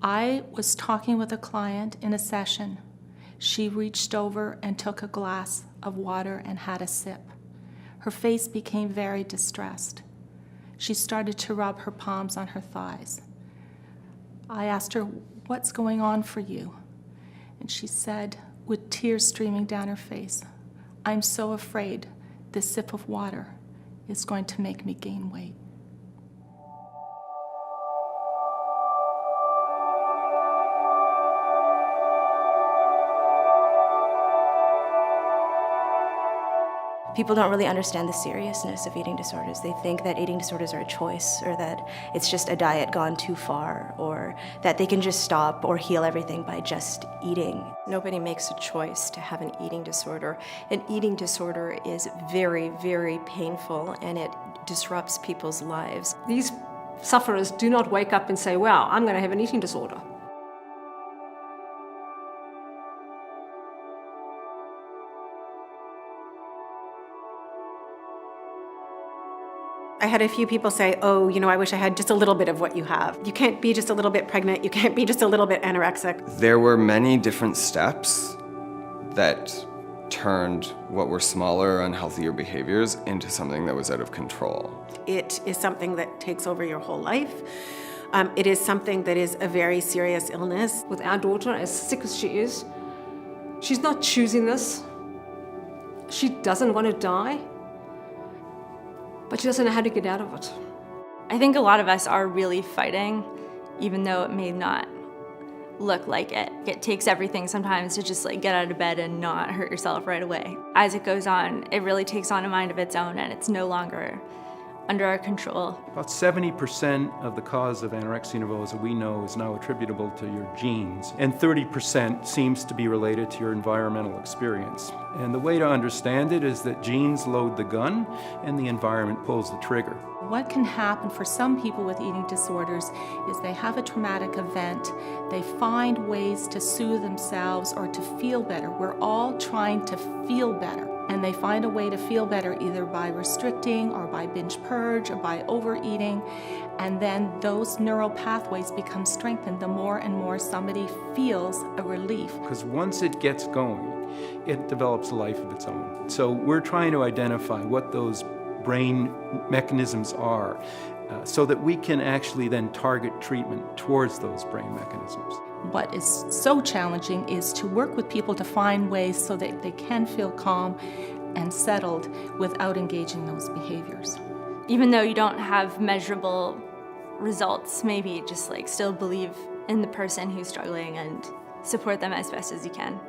I was talking with a client in a session. She reached over and took a glass of water and had a sip. Her face became very distressed. She started to rub her palms on her thighs. I asked her, "What's going on for you?" And she said, with tears streaming down her face, "I'm so afraid this sip of water is going to make me gain weight." People don't really understand the seriousness of eating disorders. They think that eating disorders are a choice, or that it's just a diet gone too far, or that they can just stop or heal everything by just eating. Nobody makes a choice to have an eating disorder. An eating disorder is very, very painful, and it disrupts people's lives. These sufferers do not wake up and say, "Wow, I'm going to have an eating disorder." I had a few people say, "Oh, I wish I had just a little bit of what you have." You can't be just a little bit pregnant. You can't be just a little bit anorexic. There were many different steps that turned what were smaller, unhealthier behaviors into something that was out of control. It is something that takes over your whole life. It is something that is a very serious illness. With our daughter, as sick as she is, she's not choosing this. She doesn't want to die, but she doesn't know how to get out of it. I think a lot of us are really fighting, even though it may not look like it. It takes everything sometimes to just get out of bed and not hurt yourself right away. As it goes on, it really takes on a mind of its own, and it's no longer under our control. About 70% of the cause of anorexia nervosa we know is now attributable to your genes, and 30% seems to be related to your environmental experience. And the way to understand it is that genes load the gun and the environment pulls the trigger. What can happen for some people with eating disorders is they have a traumatic event. They find ways to soothe themselves or to feel better. We're all trying to feel better. And they find a way to feel better either by restricting or by binge purge or by overeating. And then those neural pathways become strengthened the more and more somebody feels a relief. Because once it gets going, it develops a life of its own. So we're trying to identify what those brain mechanisms are so that we can actually then target treatment towards those brain mechanisms. What is so challenging is to work with people to find ways so that they can feel calm and settled without engaging those behaviors. Even though you don't have measurable results, maybe just still believe in the person who's struggling and support them as best as you can.